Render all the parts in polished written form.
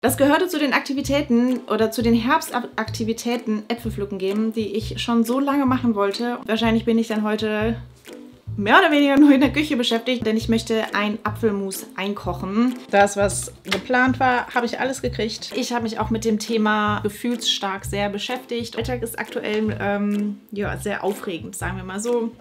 Das gehörte zu den Aktivitäten oder zu den Herbstaktivitäten Äpfel pflücken gehen, die ich schon so lange machen wollte. Wahrscheinlich bin ich dann heute mehr oder weniger nur in der Küche beschäftigt, denn ich möchte ein Apfelmus einkochen. Das, was geplant war, habe ich alles gekriegt. Ich habe mich auch mit dem Thema gefühlsstark sehr beschäftigt. Der Alltag ist aktuell ja, sehr aufregend, sagen wir mal so.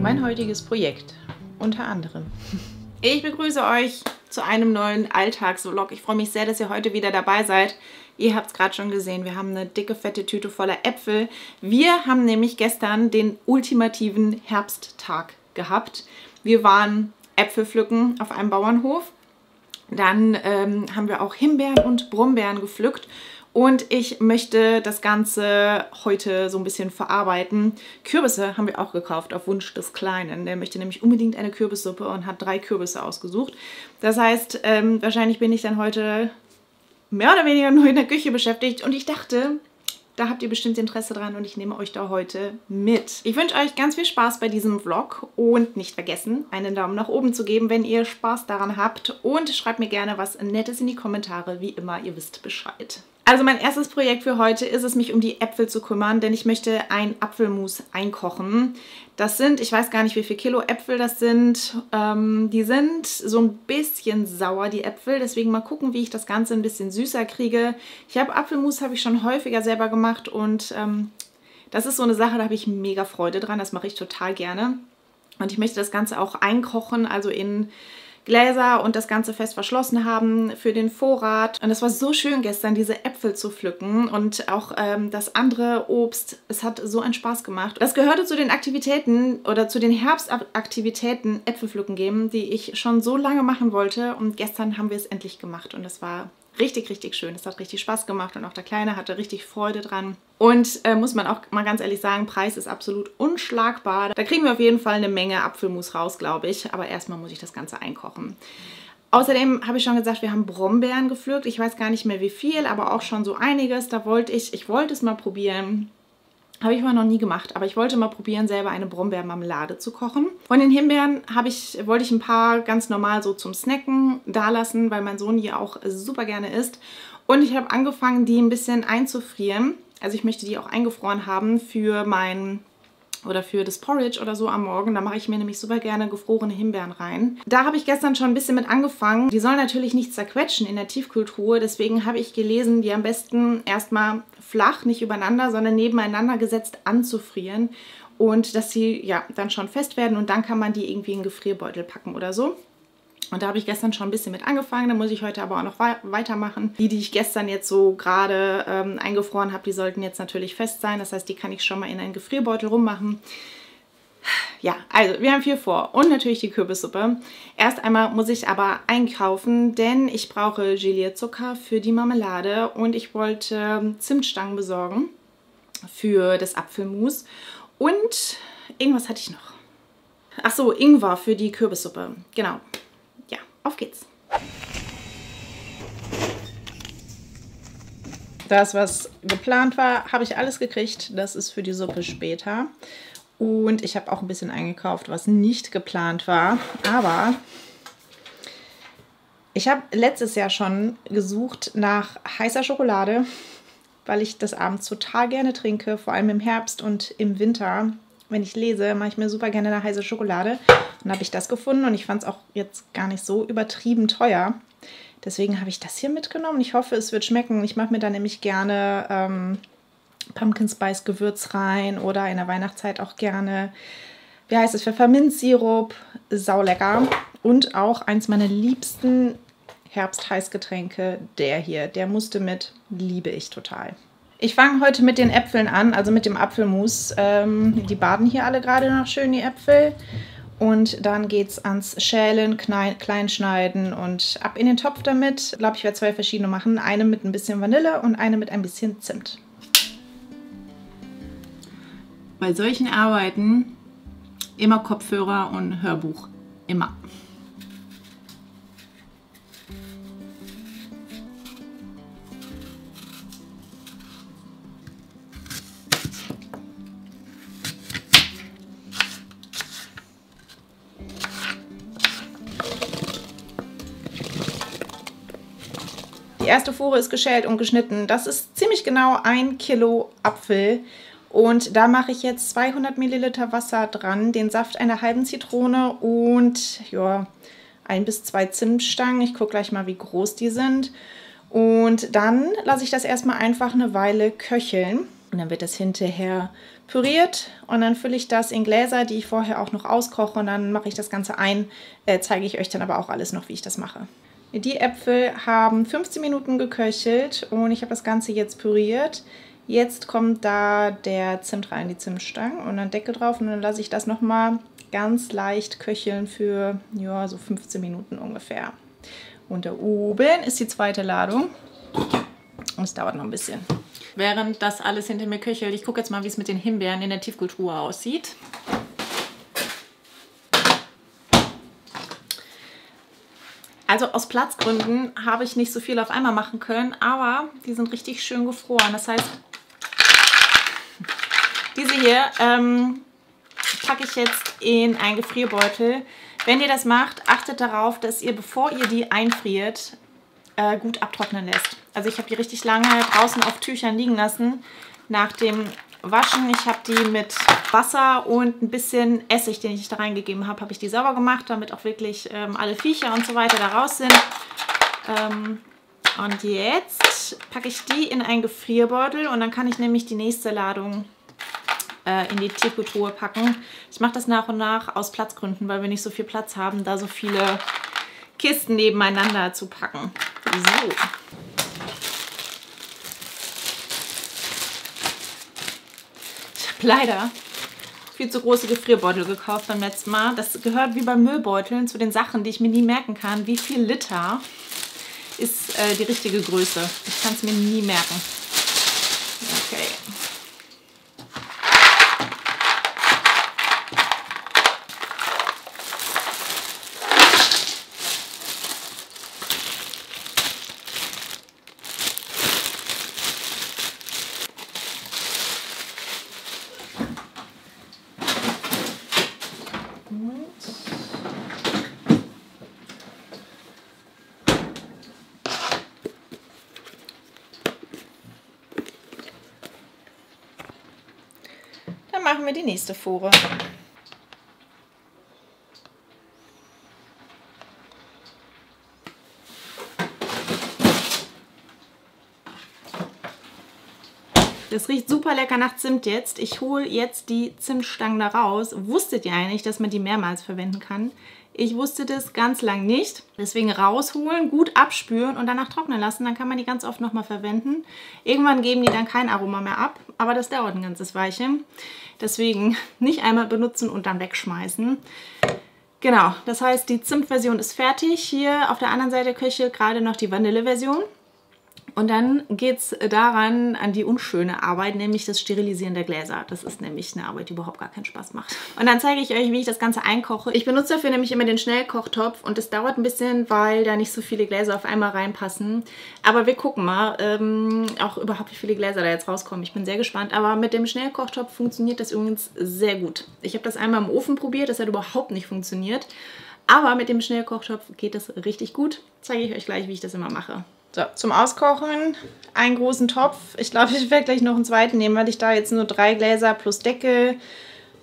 Mein heutiges Projekt, unter anderem. Ich begrüße euch zu einem neuen Alltagsvlog. Ich freue mich sehr, dass ihr heute wieder dabei seid. Ihr habt es gerade schon gesehen, wir haben eine dicke, fette Tüte voller Äpfel. Wir haben nämlich gestern den ultimativen Herbsttag gehabt. Wir waren Äpfel pflücken auf einem Bauernhof. Dann haben wir auch Himbeeren und Brombeeren gepflückt. Und ich möchte das Ganze heute so ein bisschen verarbeiten. Kürbisse haben wir auch gekauft, auf Wunsch des Kleinen. Der möchte nämlich unbedingt eine Kürbissuppe und hat 3 Kürbisse ausgesucht. Das heißt, wahrscheinlich bin ich dann heute mehr oder weniger nur in der Küche beschäftigt. Und ich dachte, da habt ihr bestimmt Interesse dran und ich nehme euch da heute mit. Ich wünsche euch ganz viel Spaß bei diesem Vlog und nicht vergessen, einen Daumen nach oben zu geben, wenn ihr Spaß daran habt. Und schreibt mir gerne was Nettes in die Kommentare, wie immer, ihr wisst Bescheid. Also mein erstes Projekt für heute ist es, mich um die Äpfel zu kümmern, denn ich möchte ein Apfelmus einkochen. Das sind, ich weiß gar nicht, wie viel Kilo Äpfel das sind. Die sind so ein bisschen sauer, die Äpfel. Deswegen mal gucken, wie ich das Ganze ein bisschen süßer kriege. Apfelmus habe ich schon häufiger selber gemacht und das ist so eine Sache, da habe ich mega Freude dran. Das mache ich total gerne. Und ich möchte das Ganze auch einkochen, also in Gläser und das Ganze fest verschlossen haben für den Vorrat. Und es war so schön gestern, diese Äpfel zu pflücken und auch das andere Obst. Es hat so einen Spaß gemacht. Das gehörte zu den Aktivitäten oder zu den Herbstaktivitäten Äpfel pflücken gehen, die ich schon so lange machen wollte. Und gestern haben wir es endlich gemacht und es war richtig, richtig schön. Es hat richtig Spaß gemacht und auch der Kleine hatte richtig Freude dran. Und muss man auch mal ganz ehrlich sagen, Preis ist absolut unschlagbar. Da kriegen wir auf jeden Fall eine Menge Apfelmus raus, glaube ich. Aber erstmal muss ich das Ganze einkochen. Außerdem habe ich schon gesagt, wir haben Brombeeren gepflückt. Ich weiß gar nicht mehr wie viel, aber auch schon so einiges. Ich wollte es mal probieren. Habe ich aber noch nie gemacht, aber ich wollte mal probieren, selber eine Brombeermarmelade zu kochen. Von den Himbeeren wollte ich ein paar ganz normal so zum Snacken da lassen, weil mein Sohn die auch super gerne isst. Und ich habe angefangen, die ein bisschen einzufrieren. Also ich möchte die auch eingefroren haben für für das Porridge oder so am Morgen. Da mache ich mir nämlich super gerne gefrorene Himbeeren rein. Da habe ich gestern schon ein bisschen mit angefangen. Die sollen natürlich nicht zerquetschen in der Tiefkühltruhe. Deswegen habe ich gelesen, die am besten erstmal flach, nicht übereinander, sondern nebeneinander gesetzt anzufrieren. Und dass sie ja dann schon fest werden und dann kann man die irgendwie in einen Gefrierbeutel packen oder so. Und da habe ich gestern schon ein bisschen mit angefangen, da muss ich heute aber auch noch weitermachen. Die ich gestern jetzt so gerade eingefroren habe, die sollten jetzt natürlich fest sein. Das heißt, die kann ich schon mal in einen Gefrierbeutel rummachen. Ja, also wir haben viel vor und natürlich die Kürbissuppe. Erst einmal muss ich aber einkaufen, denn ich brauche Gelierzucker für die Marmelade und ich wollte Zimtstangen besorgen für das Apfelmus. Und irgendwas hatte ich noch. Ach so, Ingwer für die Kürbissuppe, genau. Auf geht's! Das, was geplant war, habe ich alles gekriegt. Das ist für die Suppe später. Und ich habe auch ein bisschen eingekauft, was nicht geplant war. Aber ich habe letztes Jahr schon gesucht nach heißer Schokolade, weil ich das abends total gerne trinke, vor allem im Herbst und im Winter. Wenn ich lese, mache ich mir super gerne eine heiße Schokolade. Dann habe ich das gefunden und ich fand es auch jetzt gar nicht so übertrieben teuer. Deswegen habe ich das hier mitgenommen. Ich hoffe, es wird schmecken. Ich mache mir da nämlich gerne Pumpkin Spice Gewürz rein oder in der Weihnachtszeit auch gerne, wie heißt es, Pfefferminzsirup. Saulecker. Und auch eins meiner liebsten Herbstheißgetränke, der hier. Der musste mit, liebe ich total. Ich fange heute mit den Äpfeln an, also mit dem Apfelmus. Die baden hier alle gerade noch schön, die Äpfel. Und dann geht es ans Schälen, Kleinschneiden und ab in den Topf damit. Ich glaube, ich werde 2 verschiedene machen. Eine mit ein bisschen Vanille und eine mit ein bisschen Zimt. Bei solchen Arbeiten immer Kopfhörer und Hörbuch. Immer. Die erste Fuhre ist geschält und geschnitten. Das ist ziemlich genau 1 Kilo Apfel. Und da mache ich jetzt 200 Milliliter Wasser dran, den Saft einer halben Zitrone und ja, 1 bis 2 Zimtstangen. Ich gucke gleich mal, wie groß die sind. Und dann lasse ich das erstmal einfach eine Weile köcheln. Und dann wird das hinterher püriert. Und dann fülle ich das in Gläser, die ich vorher auch noch auskoche. Und dann mache ich das Ganze ein. Zeige ich euch dann aber auch alles noch, wie ich das mache. Die Äpfel haben 15 Minuten geköchelt und ich habe das Ganze jetzt püriert. Jetzt kommt da der Zimt rein, die Zimtstangen und dann Deckel drauf und dann lasse ich das nochmal ganz leicht köcheln für ja, so 15 Minuten ungefähr. Und da oben ist die zweite Ladung und es dauert noch ein bisschen. Während das alles hinter mir köchelt, ich gucke jetzt mal, wie es mit den Himbeeren in der Tiefkühltruhe aussieht. Also aus Platzgründen habe ich nicht so viel auf einmal machen können, aber die sind richtig schön gefroren. Das heißt, diese hier packe ich jetzt in einen Gefrierbeutel. Wenn ihr das macht, achtet darauf, dass ihr, bevor ihr die einfriert, gut abtrocknen lässt. Also ich habe die richtig lange draußen auf Tüchern liegen lassen nach dem Waschen. Ich habe die mit Wasser und ein bisschen Essig, den ich da reingegeben habe, habe ich die sauber gemacht, damit auch wirklich alle Viecher und so weiter da raus sind. Und jetzt packe ich die in einen Gefrierbeutel und dann kann ich nämlich die nächste Ladung in die Tiefkühltruhe packen. Ich mache das nach und nach aus Platzgründen, weil wir nicht so viel Platz haben, da so viele Kisten nebeneinander zu packen. So. Ich habe leider viel zu große Gefrierbeutel gekauft beim letzten Mal. Das gehört wie bei Müllbeuteln zu den Sachen, die ich mir nie merken kann. Wie viel Liter ist die richtige Größe? Ich kann es mir nie merken. Okay. Dann machen wir die nächste Fuhre. Das riecht super lecker nach Zimt jetzt. Ich hole jetzt die Zimtstangen da raus. Wusstet ihr eigentlich, dass man die mehrmals verwenden kann? Ich wusste das ganz lang nicht. Deswegen rausholen, gut abspülen und danach trocknen lassen. Dann kann man die ganz oft nochmal verwenden. Irgendwann geben die dann kein Aroma mehr ab. Aber das dauert ein ganzes Weilchen. Deswegen nicht einmal benutzen und dann wegschmeißen. Genau, das heißt, die Zimtversion ist fertig. Hier auf der anderen Seite köchelt gerade noch die Vanilleversion. Und dann geht es daran, an die unschöne Arbeit, nämlich das Sterilisieren der Gläser. Das ist nämlich eine Arbeit, die überhaupt gar keinen Spaß macht. Und dann zeige ich euch, wie ich das Ganze einkoche. Ich benutze dafür nämlich immer den Schnellkochtopf und das dauert ein bisschen, weil da nicht so viele Gläser auf einmal reinpassen. Aber wir gucken mal, auch überhaupt wie viele Gläser da jetzt rauskommen. Ich bin sehr gespannt. Aber mit dem Schnellkochtopf funktioniert das übrigens sehr gut. Ich habe das einmal im Ofen probiert, das hat überhaupt nicht funktioniert. Aber mit dem Schnellkochtopf geht das richtig gut. Zeige ich euch gleich, wie ich das immer mache. So, zum Auskochen einen großen Topf. Ich glaube, ich werde gleich noch einen zweiten nehmen, weil ich da jetzt nur 3 Gläser plus Deckel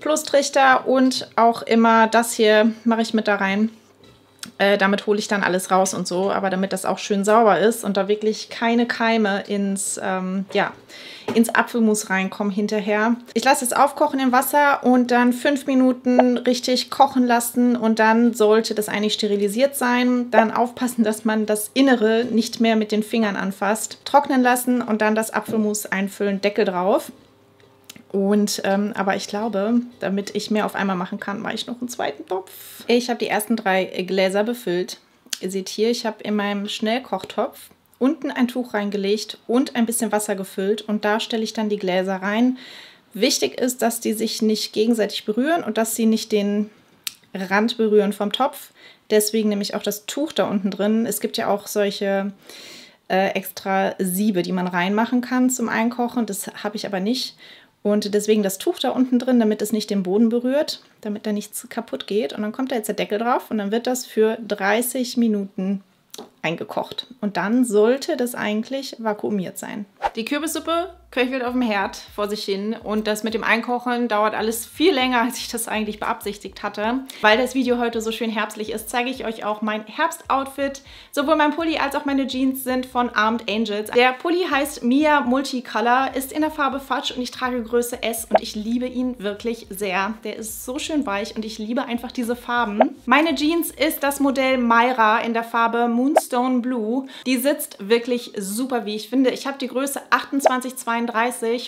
plus Trichter und auch immer das hier mache ich mit da rein. Damit hole ich dann alles raus und so, aber damit das auch schön sauber ist und da wirklich keine Keime ins Apfelmus reinkommen hinterher. Ich lasse es aufkochen im Wasser und dann 5 Minuten richtig kochen lassen und dann sollte das eigentlich sterilisiert sein. Dann aufpassen, dass man das Innere nicht mehr mit den Fingern anfasst. Trocknen lassen und dann das Apfelmus einfüllen, Deckel drauf. Und aber ich glaube, damit ich mehr auf einmal machen kann, mache ich noch einen zweiten Topf. Ich habe die ersten 3 Gläser befüllt. Ihr seht hier, ich habe in meinem Schnellkochtopf unten ein Tuch reingelegt und ein bisschen Wasser gefüllt. Und da stelle ich dann die Gläser rein. Wichtig ist, dass die sich nicht gegenseitig berühren und dass sie nicht den Rand berühren vom Topf. Deswegen nehme ich auch das Tuch da unten drin. Es gibt ja auch solche extra Siebe, die man reinmachen kann zum Einkochen. Das habe ich aber nicht. Und deswegen das Tuch da unten drin, damit es nicht den Boden berührt, damit da nichts kaputt geht. Und dann kommt da jetzt der Deckel drauf und dann wird das für 30 Minuten eingekocht. Und dann sollte das eigentlich vakuumiert sein. Die Kürbissuppe köchelt auf dem Herd vor sich hin und das mit dem Einkochen dauert alles viel länger, als ich das eigentlich beabsichtigt hatte. Weil das Video heute so schön herbstlich ist, zeige ich euch auch mein Herbstoutfit. Sowohl mein Pulli als auch meine Jeans sind von Armed Angels. Der Pulli heißt Mia Multicolor, ist in der Farbe Fudge und ich trage Größe S und ich liebe ihn wirklich sehr. Der ist so schön weich und ich liebe einfach diese Farben. Meine Jeans ist das Modell Myra in der Farbe Moonstone Blue. Die sitzt wirklich super, wie ich finde. Ich habe die Größe 28,32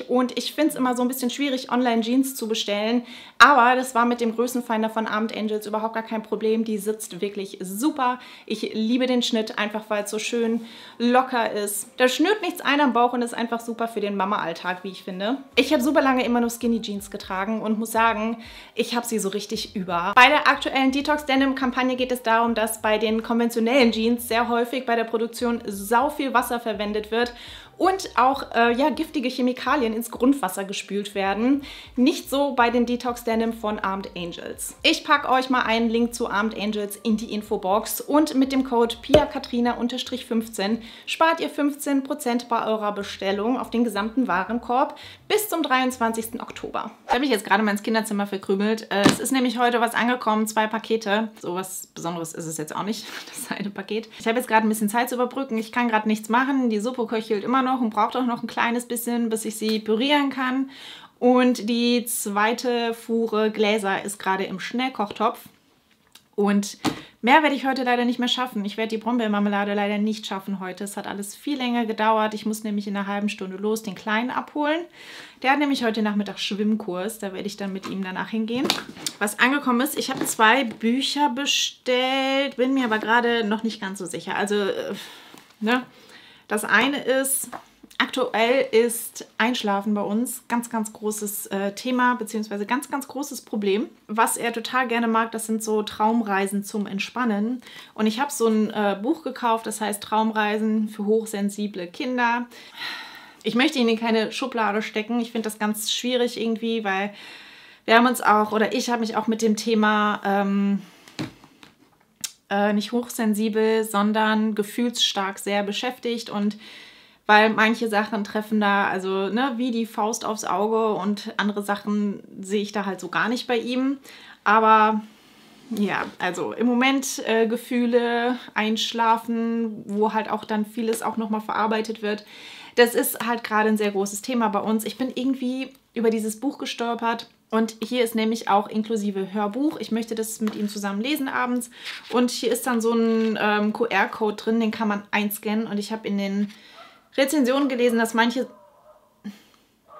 und ich finde es immer so ein bisschen schwierig, Online-Jeans zu bestellen. Aber das war mit dem Größenfinder von Armed Angels überhaupt gar kein Problem. Die sitzt wirklich super. Ich liebe den Schnitt, einfach weil es so schön locker ist. Da schnürt nichts ein am Bauch und ist einfach super für den Mama-Alltag, wie ich finde. Ich habe super lange immer nur Skinny Jeans getragen und muss sagen, ich habe sie so richtig über. Bei der aktuellen Detox-Denim-Kampagne geht es darum, dass bei den konventionellen Jeans sehr häufig bei der Produktion sau viel Wasser verwendet wird und auch ja, giftige Chemikalien ins Grundwasser gespült werden. Nicht so bei den Detox Denim von Armed Angels. Ich packe euch mal einen Link zu Armed Angels in die Infobox und mit dem Code PIAKATRINA-15 spart ihr 15% bei eurer Bestellung auf den gesamten Warenkorb bis zum 23. Oktober. Ich habe mich jetzt gerade mal ins Kinderzimmer verkrümelt. Es ist nämlich heute was angekommen, 2 Pakete. So was Besonderes ist es jetzt auch nicht, das eine Paket. Ich habe jetzt gerade ein bisschen Zeit zu überbrücken. Ich kann gerade nichts machen. Die Suppe köchelt immer noch und braucht auch noch ein kleines bisschen, bis ich sie pürieren kann. Und die zweite Fuhre Gläser ist gerade im Schnellkochtopf. Und mehr werde ich heute leider nicht mehr schaffen. Ich werde die Brombeermarmelade leider nicht schaffen heute. Es hat alles viel länger gedauert. Ich muss nämlich in einer halben Stunde los den Kleinen abholen. Der hat nämlich heute Nachmittag Schwimmkurs. Da werde ich dann mit ihm danach hingehen. Was angekommen ist, ich habe 2 Bücher bestellt, bin mir aber gerade noch nicht ganz so sicher. Also, ne? Das eine ist, aktuell ist Einschlafen bei uns ganz, ganz großes Thema, beziehungsweise ganz, ganz großes Problem. Was er total gerne mag, das sind so Traumreisen zum Entspannen. Und ich habe so ein Buch gekauft, das heißt Traumreisen für hochsensible Kinder. Ich möchte ihn in keine Schublade stecken. Ich finde das ganz schwierig irgendwie, weil wir haben uns auch, oder ich habe mich auch mit dem Thema nicht hochsensibel, sondern gefühlsstark sehr beschäftigt und weil manche Sachen treffen da, also ne, wie die Faust aufs Auge und andere Sachen sehe ich da halt so gar nicht bei ihm. Aber ja, also im Moment Gefühle, Einschlafen, wo halt auch dann vieles auch nochmal verarbeitet wird. Das ist halt gerade ein sehr großes Thema bei uns. Ich bin irgendwie über dieses Buch gestolpert. Und hier ist nämlich auch inklusive Hörbuch. Ich möchte das mit ihm zusammen lesen abends. Und hier ist dann so ein QR-Code drin, den kann man einscannen. Und ich habe in den Rezensionen gelesen, dass manche...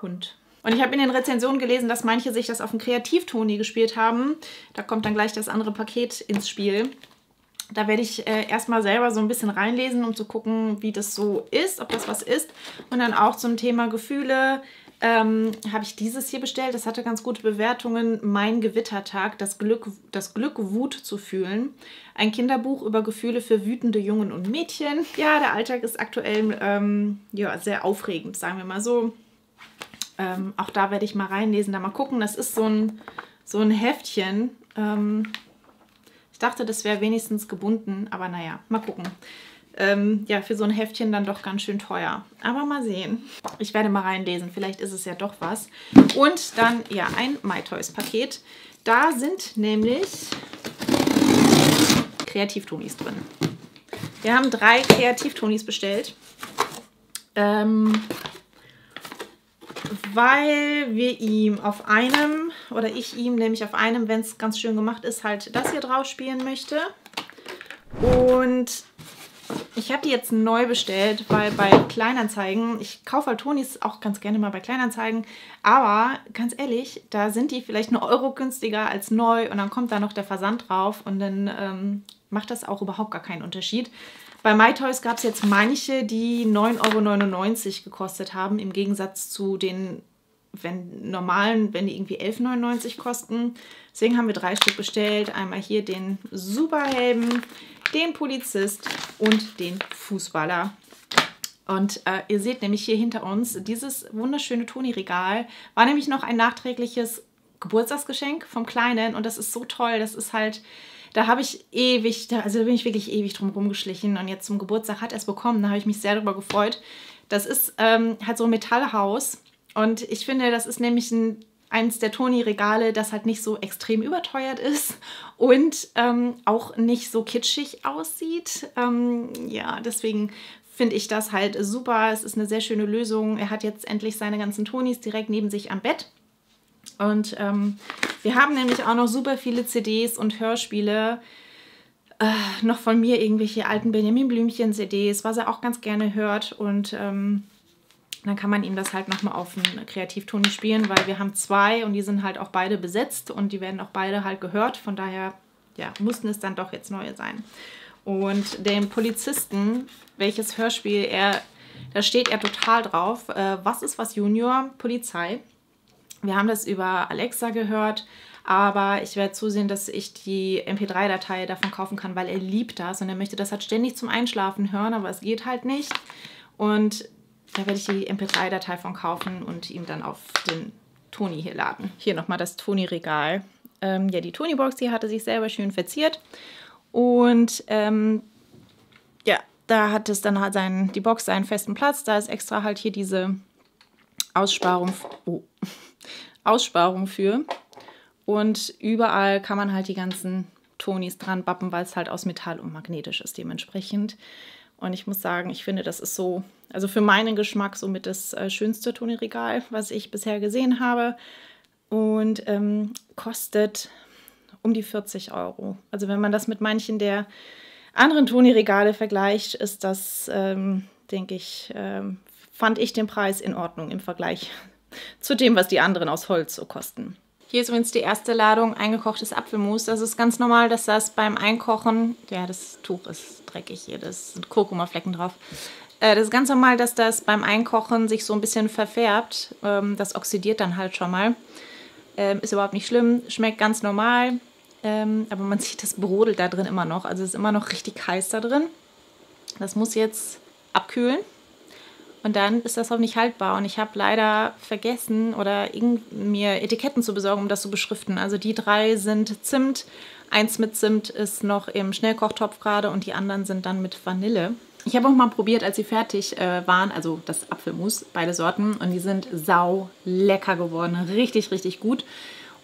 Und ich habe in den Rezensionen gelesen, dass manche sich das auf dem Kreativtoni gespielt haben. Da kommt dann gleich das andere Paket ins Spiel. Da werde ich erstmal selber so ein bisschen reinlesen, um zu gucken, wie das so ist, ob das was ist. Und dann auch zum Thema Gefühle habe ich dieses hier bestellt. Das hatte ganz gute Bewertungen. Mein Gewittertag, das Glück, Wut zu fühlen. Ein Kinderbuch über Gefühle für wütende Jungen und Mädchen. Ja, der Alltag ist aktuell ja, sehr aufregend, sagen wir mal so. Auch da werde ich mal reinlesen, da mal gucken. Das ist so ein Heftchen. Ich dachte, das wäre wenigstens gebunden, aber naja, mal gucken. Ja, für so ein Heftchen dann doch ganz schön teuer. Aber mal sehen. Ich werde mal reinlesen. Vielleicht ist es ja doch was. Und dann, ja, ein MyToys-Paket. Da sind nämlich Kreativtonis drin. Wir haben 3 Kreativtonis bestellt. Weil wir ihm auf einem, oder ich ihm nämlich auf einem, wenn es ganz schön gemacht ist, halt das hier drauf spielen möchte. Und ich habe die jetzt neu bestellt, weil bei Kleinanzeigen, ich kaufe halt Tonis auch ganz gerne mal bei Kleinanzeigen, aber ganz ehrlich, da sind die vielleicht einen Euro günstiger als neu und dann kommt da noch der Versand drauf und dann macht das auch überhaupt gar keinen Unterschied. Bei MyToys gab es jetzt manche, die 9,99 € gekostet haben, im Gegensatz zu den normalen, wenn die irgendwie 11,99 € kosten. Deswegen haben wir 3 Stück bestellt. Einmal hier den Superhelden, den Polizist und den Fußballer. Und ihr seht nämlich hier hinter uns, dieses wunderschöne Toni-Regal war nämlich noch ein nachträgliches Geburtstagsgeschenk vom Kleinen und das ist so toll. Das ist halt Da habe ich ewig, also da bin ich wirklich ewig drum rumgeschlichen und jetzt zum Geburtstag hat er es bekommen. Da habe ich mich sehr darüber gefreut. Das ist halt so ein Metallhaus und ich finde, das ist nämlich eins der Toni-Regale, das halt nicht so extrem überteuert ist und auch nicht so kitschig aussieht. Ja, deswegen finde ich das halt super. Es ist eine sehr schöne Lösung. Er hat jetzt endlich seine ganzen Tonis direkt neben sich am Bett. Und wir haben nämlich auch noch super viele CDs und Hörspiele. Noch von mir irgendwelche alten Benjamin Blümchen-CDs, was er auch ganz gerne hört. Und dann kann man ihm das halt nochmal auf einen Kreativtoni spielen, weil wir haben 2 und die sind halt auch beide besetzt und die werden auch beide halt gehört. Von daher ja, mussten es dann doch jetzt neue sein. Und dem Polizisten, welches Hörspiel da steht er total drauf. Was ist was Junior? Polizei. Wir haben das über Alexa gehört, aber ich werde zusehen, dass ich die MP3-Datei davon kaufen kann, weil er liebt das und er möchte das halt ständig zum Einschlafen hören, aber es geht halt nicht. Und da werde ich die MP3-Datei von kaufen und ihm dann auf den Toni hier laden. Hier nochmal das Toni-Regal. Ja, die Toni-Box hier hatte sich selber schön verziert und ja, da hat es dann halt die Box seinen festen Platz. Da ist extra halt hier diese Aussparung für. Und überall kann man halt die ganzen Tonis dran bappen, weil es halt aus Metall und magnetisch ist dementsprechend. Und ich muss sagen, ich finde, das ist so, also für meinen Geschmack somit das schönste Toni-Regal, was ich bisher gesehen habe. Und kostet um die 40 €. Also wenn man das mit manchen der anderen Toni-Regale vergleicht, ist das, denke ich, fand ich den Preis in Ordnung im Vergleich zu dem, was die anderen aus Holz so kosten. Hier ist übrigens die erste Ladung eingekochtes Apfelmus. Das ist ganz normal, dass das beim Einkochen, ja, das Tuch ist dreckig hier, das sind Kurkuma-Flecken drauf. Das ist ganz normal, dass das beim Einkochen sich so ein bisschen verfärbt. Das oxidiert dann halt schon mal. Ist überhaupt nicht schlimm, schmeckt ganz normal. Aber man sieht, das brodelt da drin immer noch. Also es ist immer noch richtig heiß da drin. Das muss jetzt abkühlen. Und dann ist das hoffentlich haltbar. Und ich habe leider vergessen, mir Etiketten zu besorgen, um das zu beschriften. Also die 3 sind Zimt. 1 mit Zimt ist noch im Schnellkochtopf gerade und die anderen sind dann mit Vanille. Ich habe auch mal probiert, als sie fertig waren, also das Apfelmus, beide Sorten. Und die sind sau lecker geworden. Richtig, richtig gut.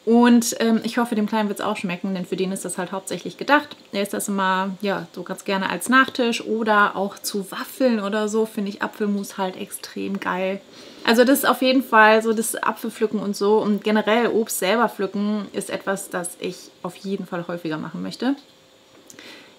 Und ich hoffe, dem Kleinen wird es auch schmecken, denn für den ist das halt hauptsächlich gedacht. Er isst das immer, ja, so ganz gerne als Nachtisch oder auch zu Waffeln oder so, finde ich Apfelmus halt extrem geil. Also das ist auf jeden Fall so das Apfelpflücken und so und generell Obst selber pflücken ist etwas, das ich auf jeden Fall häufiger machen möchte.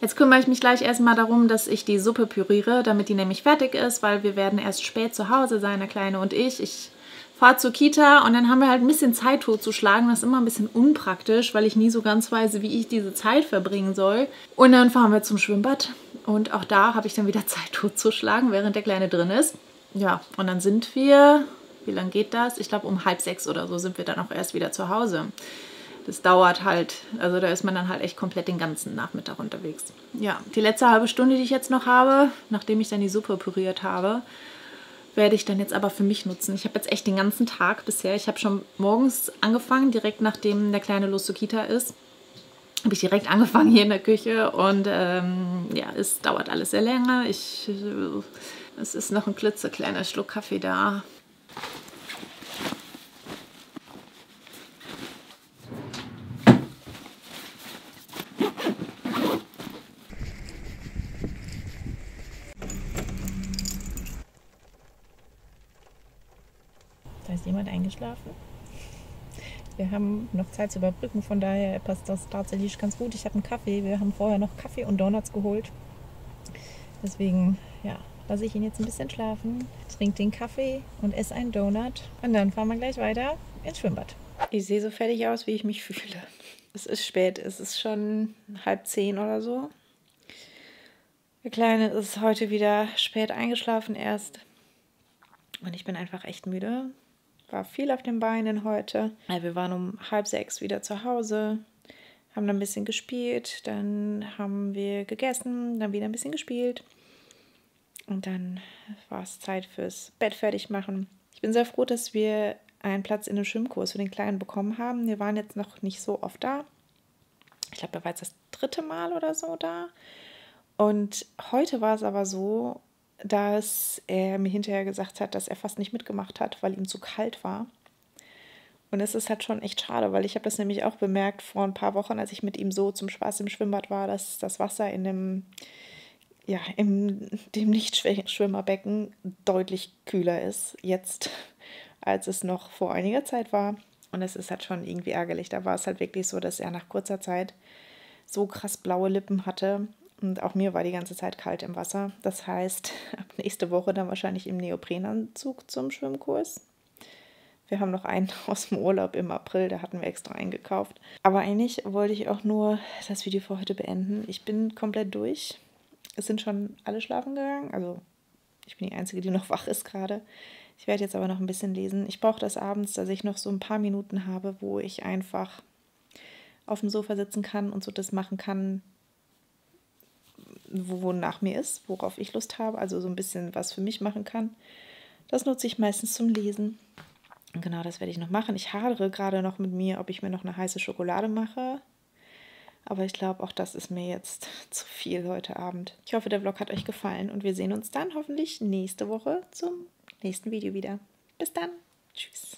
Jetzt kümmere ich mich gleich erstmal darum, dass ich die Suppe püriere, damit die nämlich fertig ist, weil wir werden erst spät zu Hause sein, der Kleine und ich. Ich fahre zur Kita und dann haben wir halt ein bisschen Zeit totzuschlagen. Das ist immer ein bisschen unpraktisch, weil ich nie so ganz weiß, wie ich diese Zeit verbringen soll. Und dann fahren wir zum Schwimmbad und auch da habe ich dann wieder Zeit totzuschlagen, während der Kleine drin ist. Ja, und dann sind wir, wie lange geht das? Ich glaube um 5:30 oder so sind wir dann auch erst wieder zu Hause. Das dauert halt, also da ist man dann halt echt komplett den ganzen Nachmittag unterwegs. Ja, die letzte halbe Stunde, die ich jetzt noch habe, nachdem ich dann die Suppe püriert habe, werde ich dann jetzt aber für mich nutzen. Ich habe jetzt echt den ganzen Tag bisher, ich habe schon morgens angefangen, direkt nachdem der Kleine los zur Kita ist, habe ich direkt angefangen hier in der Küche und ja, es dauert alles sehr lange. Es ist noch ein klitzekleiner Schluck Kaffee da. Da ist jemand eingeschlafen. Wir haben noch Zeit zu überbrücken, von daher passt das tatsächlich ganz gut. Ich habe einen Kaffee, wir haben vorher noch Kaffee und Donuts geholt. Deswegen, ja, lasse ich ihn jetzt ein bisschen schlafen, trinke den Kaffee und esse einen Donut. Und dann fahren wir gleich weiter ins Schwimmbad. Ich sehe so fertig aus, wie ich mich fühle. Es ist spät, es ist schon 9:30 oder so. Der Kleine ist heute wieder spät eingeschlafen erst. Und ich bin einfach echt müde. War viel auf den Beinen heute. Wir waren um 5:30 wieder zu Hause, haben dann ein bisschen gespielt, dann haben wir gegessen, dann wieder ein bisschen gespielt. Und dann war es Zeit fürs Bett fertig machen. Ich bin sehr froh, dass wir einen Platz in einem Schwimmkurs für den Kleinen bekommen haben. Wir waren jetzt noch nicht so oft da. Ich glaube, er war jetzt das 3. Mal oder so da. Und heute war es aber so, dass er mir hinterher gesagt hat, dass er fast nicht mitgemacht hat, weil ihm zu kalt war. Und es ist halt schon echt schade, weil ich habe das nämlich auch bemerkt vor ein paar Wochen, als ich mit ihm so zum Spaß im Schwimmbad war, dass das Wasser in dem Nichtschwimmerbecken deutlich kühler ist jetzt, als es noch vor einiger Zeit war. Und es ist halt schon irgendwie ärgerlich. Da war es halt wirklich so, dass er nach kurzer Zeit so krass blaue Lippen hatte. Und auch mir war die ganze Zeit kalt im Wasser. Das heißt, ab nächste Woche dann wahrscheinlich im Neoprenanzug zum Schwimmkurs. Wir haben noch einen aus dem Urlaub im April, da hatten wir extra eingekauft. Aber eigentlich wollte ich auch nur das Video für heute beenden. Ich bin komplett durch. Es sind schon alle schlafen gegangen. Also ich bin die Einzige, die noch wach ist gerade. Ich werde jetzt aber noch ein bisschen lesen. Ich brauche das abends, dass ich noch so ein paar Minuten habe, wo ich einfach auf dem Sofa sitzen kann und so das machen kann, wonach mir ist, worauf ich Lust habe. Also so ein bisschen was für mich machen kann. Das nutze ich meistens zum Lesen. Und genau, das werde ich noch machen. Ich hadere gerade noch mit mir, ob ich mir noch eine heiße Schokolade mache. Aber ich glaube, auch das ist mir jetzt zu viel heute Abend. Ich hoffe, der Vlog hat euch gefallen und wir sehen uns dann hoffentlich nächste Woche zum nächsten Video wieder. Bis dann. Tschüss.